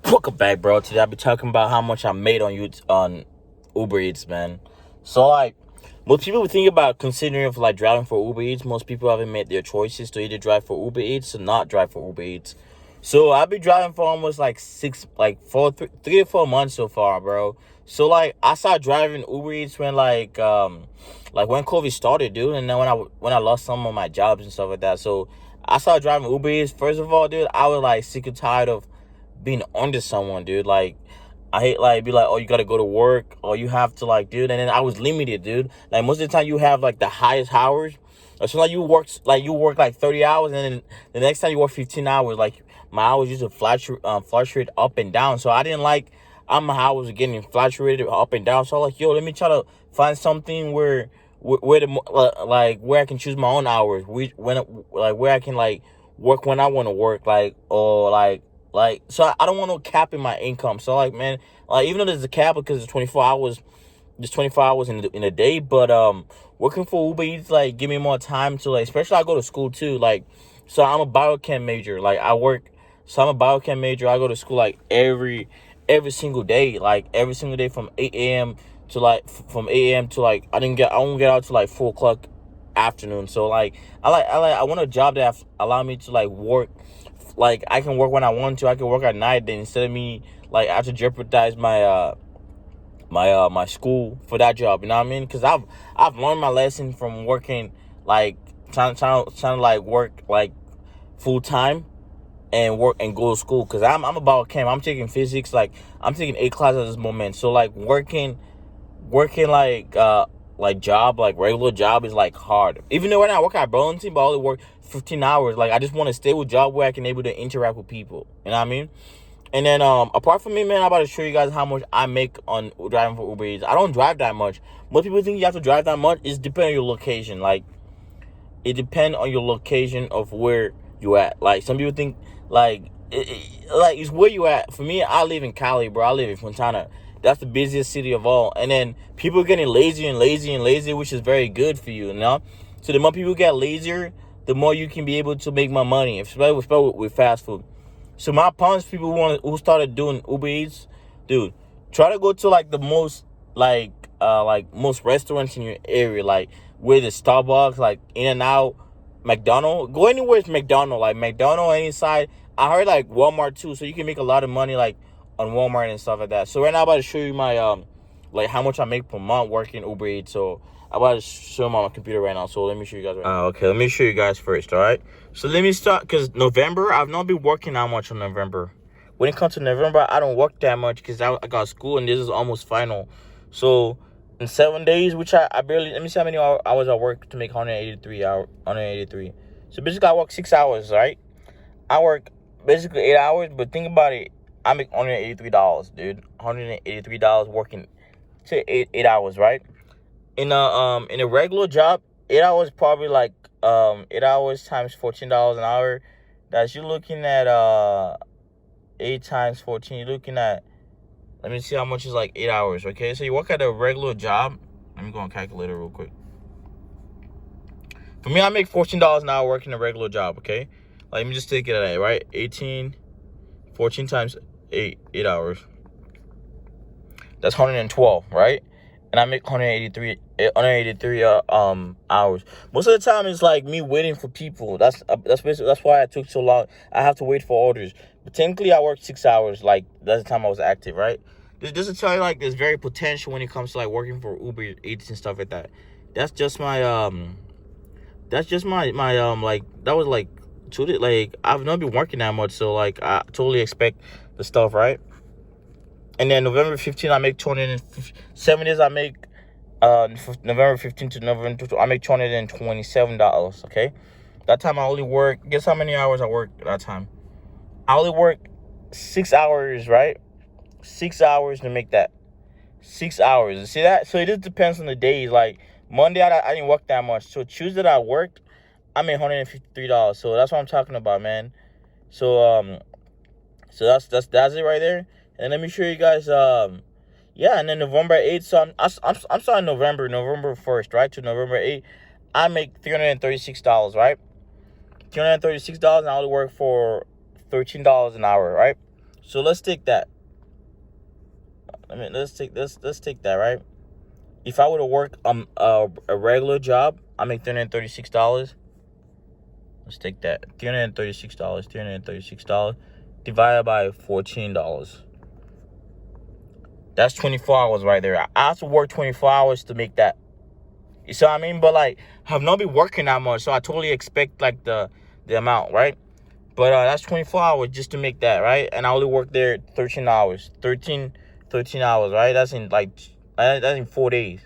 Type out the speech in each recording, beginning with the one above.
Welcome back, bro. Today I'll be talking about how much I made on Uber Eats, man. So like most people think about considering of like driving for Uber Eats. Most people haven't made their choices to either drive for Uber Eats or not drive for Uber Eats. So I've been driving for almost like 3 or 4 months so far, bro. So like I started driving Uber Eats when like when COVID started, dude, and then when I lost some of my jobs and stuff like that. So I started driving Uber Eats. First of all, dude, I was like sick and tired of being under someone, dude. Like I hate like be like, oh, you gotta go to work, or you have to like, dude. And then I was limited, dude. Like most of the time, you have like the highest hours. So like you work like 30 hours, and then the next time you work 15 hours. Like my hours used to fluctuate up and down. So I didn't like my hours were getting fluctuated up and down. So I was like, yo, let me try to find something where I can choose my own hours. Where I can like work when I want to work, so I don't want no cap in my income. So like, man, like even though there's a cap because it's 24 hours, just 24 hours in a day, but working for Uber Eats like give me more time to like, especially I go to school too. Like, so I'm a biochem major. So I'm a biochem major. I go to school like every single day, from 8 a.m. to from 8 a.m. to like I won't get out to like 4 o'clock afternoon. So like I want a job that allow me to like work. Like I can work when I want to. I can work at night. Then instead of me like I have to jeopardize my school for that job. You know what I mean? Because I've learned my lesson from working like trying to like work like full time and work and go to school. Because I'm about chem. I'm taking physics. Like I'm taking 8 classes at this moment. So like working like job, like regular job is like hard. Even though right now I work at Burlington, but I only work 15 hours. Like I just want to stay with job where I can able to interact with people. You know what I mean? And then apart from me, man, I'm about to show you guys how much I make on driving for Uber Eats. I don't drive that much. Most people think you have to drive that much. It's depending on your location. Like it depends on your location of where you at. Like some people think like it's where you at. For me, I live in Cali, bro. I live in Fontana. That's the busiest city of all. And then people are getting lazy and lazy and lazy, which is very good for you, you know? So the more people get lazier, the more you can be able to make more money, especially with fast food. So my opponents, people who started doing Uber Eats, dude, try to go to like the most most restaurants in your area, like where the Starbucks, like In-N-Out, McDonald's. Go anywhere it's McDonald's, like McDonald's any side. I heard like Walmart too, so you can make a lot of money like on Walmart and stuff like that. So right now I'm about to show you my like how much I make per month working Uber Eats. So I'm about to show them on my computer right now. So let me show you guys right now. Okay, let me show you guys first, all right? So let me start, because November, I've not been working that much on November. When it comes to November, I don't work that much because I got school and this is almost final. So in 7 days, which I barely, let me see how many hours I work to make 183. So basically I work 6 hours, right? I work basically 8 hours, but think about it. I make $183, dude. $183 working to eight hours, right? In a regular job, 8 hours probably like 8 hours times $14 an hour. That's you looking at 8 times 14. You're looking at, let me see how much is like 8 hours. Okay, so you work at a regular job. Let me go on calculator real quick. For me, I make $14 an hour working a regular job. Okay, like, let me just take it at that, right? 14 times 8 hours. That's 112, right? And I make 183 hours. Most of the time it's like me waiting for people. That's basically, that's why I took so long. I have to wait for orders. But technically I worked 6 hours. Like that's the time I was active, right? This is tell you like there's very potential when it comes to like working for Uber Eats and stuff like that. That's just my like that was like like I've not been working that much, so like I totally expect the stuff, right? And then November 15th, I make 207 days. I make November 15th to November 2nd, I make $227. Okay, that time I only work. Guess how many hours I work that time? I only work 6 hours, right? 6 hours to make that. 6 hours. See that? So it just depends on the days. Like Monday, I didn't work that much. So Tuesday that I worked, I made $153. So that's what I'm talking about, man. So so that's it right there. And let me show you guys yeah, and then November 8th, so I'm starting November 1st, right, to November 8th, I make $336, right? $336, and I only work for $13 an hour, right? So let's take that. Let's take that, right? If I were to work a regular job, I make $336. Let's take that. $336 divided by $14. That's 24 hours right there. I have to work 24 hours to make that. You see what I mean? But like, I've not been working that much, so I totally expect like the amount, right? But that's 24 hours just to make that, right? And I only work there 13 hours. 13 hours, right? That's in like that's in 4 days.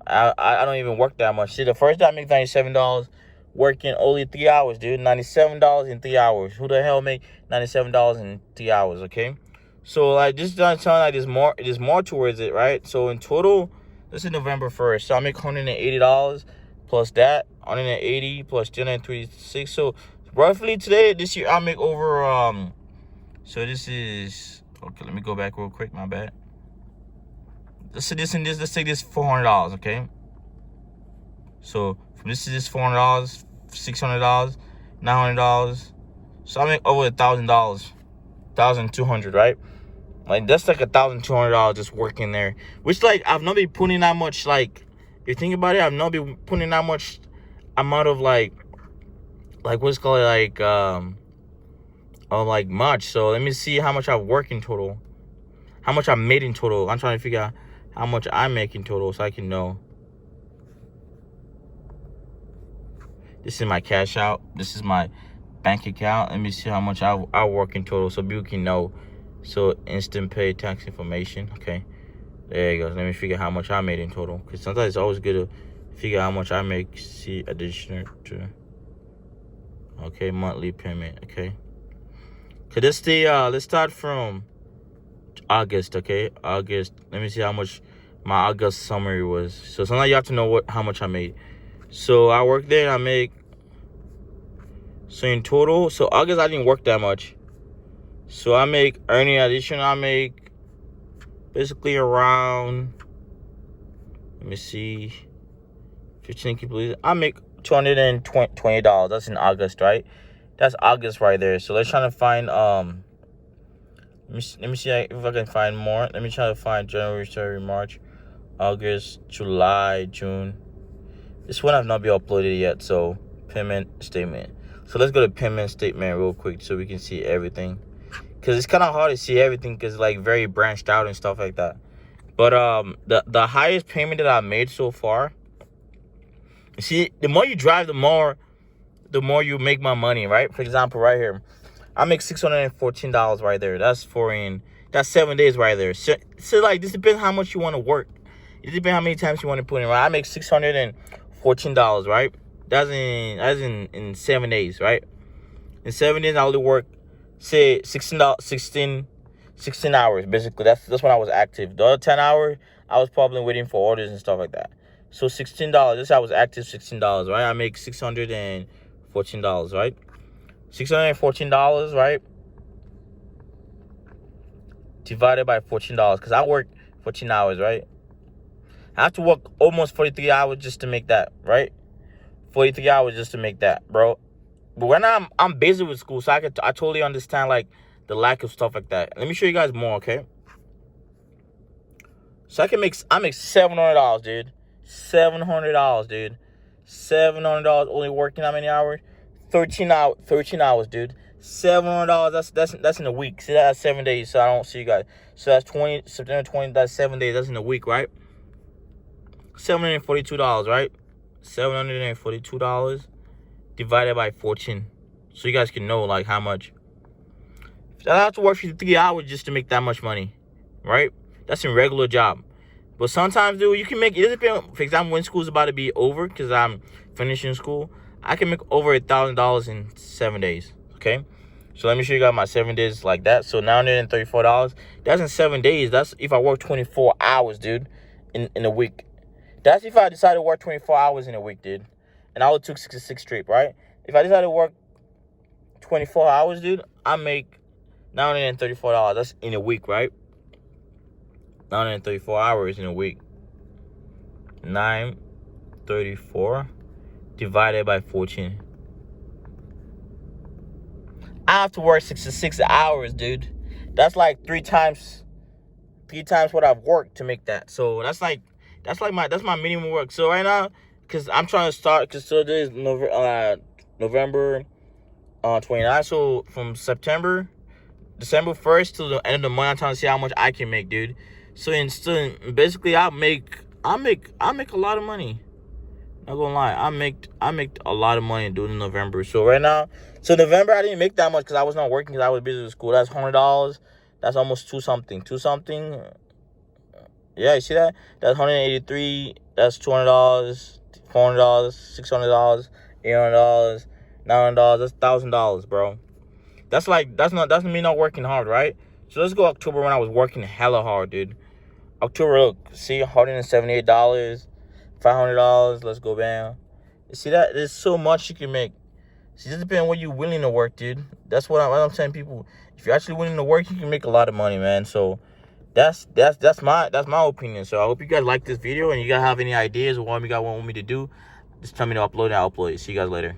I don't even work that much. See, the first day I make $97 working only 3 hours, dude. $97 in 3 hours. Who the hell make $97 in 3 hours, okay? So like this is telling like there's more towards it, right? So in total, this is November 1st. So I make $180 plus that, 180 plus 236. So roughly this year I make over so this is okay, let me go back real quick, my bad. Let's take this $400, okay? So from this to this $400, $600, $900. So I make over $1,000, $1,200, right? Like that's like $1,200 just working there. Which like I've not been putting that much, like if you think about it, I've not been putting that much amount of like what's called like like much. So let me see how much I've worked in total. How much I made in total. I'm trying to figure out how much I make in total so I can know. This is my cash out. This is my bank account. Let me see how much I work in total so people can know. So instant pay tax information. Okay, there you go. Let me figure how much I made in total, because sometimes it's always good to figure out how much I make. See additional to. Okay, monthly payment. Okay, so this the let's start from August. Okay, August. Let me see how much my August summary was. So sometimes you have to know how much I made. So I worked there and I make. So in total, so August I didn't work that much. So I make earning addition. I make basically around, let me see, 15 complete. I make $220. That's in August, right? That's August right there. So let's try to find let me see if I can find more. Let me try to find January, February, March, August, July, June. This one I've not been uploaded yet. So payment statement. So let's go to payment statement real quick so we can see everything. Because it's kind of hard to see everything because like very branched out and stuff like that. But the highest payment that I made so far. You see, the more you drive, the more you make my money, right? For example, right here, I make $614 right there. That's 7 days right there. So like this depends how much you want to work. It depends how many times you want to put in. Right? I make $614, right? That's in 7 days, right? In 7 days, I only work, say 16 hours basically. That's when I was active. The other 10 hours I was probably waiting for orders and stuff like that. So $16. This I was active $16, right? I make $614, right? $614, right? Divided by $14 because I work 14 hours, right? I have to work almost 43 hours just to make that, right? 43 hours just to make that, bro. But when I'm busy with school, so I totally understand like the lack of stuff like that. Let me show you guys more, okay? So I make $700, dude. $700, dude. $700 only working how many hours? 13 hours, dude. $700. That's in a week. See, that's 7 days. So I don't see you guys. So that's September 20. That's 7 days. That's in a week, right? $742, right? $742 divided by 14. So you guys can know like how much. I have to work for 3 hours just to make that much money, right? That's a regular job. But sometimes, dude, you can make it. Depends. For example, when school's about to be over, because I'm finishing school, I can make over $1,000 in 7 days. Okay, so let me show you guys my 7 days like that. So $934. That's in 7 days. That's if I work 24 hours, dude, in a week. That's if I decide to work 24 hours in a week, dude. And I would took 66 straight, right? If I decide to work 24 hours, dude, I make $934. That's in a week, right? 934 hours in a week. 934 divided by 14. I have to work 66 hours, dude. that's like three times what I've worked to make that. So that's my minimum work. So right now, because I'm trying to start, because so there's November 29th. So from December 1st to the end of the month, I'm trying to see how much I can make, dude. So basically I make a lot of money. Not gonna lie, I make a lot of money doing November. So right now, November I didn't make that much because I was not working, because I was busy with school. That's $100. That's almost two something. Yeah, you see that? That's 183. That's $200, $400, $600, $800, $900. That's $1,000, bro. That's me not working hard, right? So let's go October, when I was working hella hard, dude. October, look, see, $178, $500. Let's go, bam. You see that? There's so much you can make. See, it just depends on what you're willing to work, dude. That's what I'm telling people. If you're actually willing to work, you can make a lot of money, man. So that's my opinion. So I hope you guys like this video, and you guys have any ideas or what you guys want me to do, just tell me to upload it. I'll upload it. See you guys later.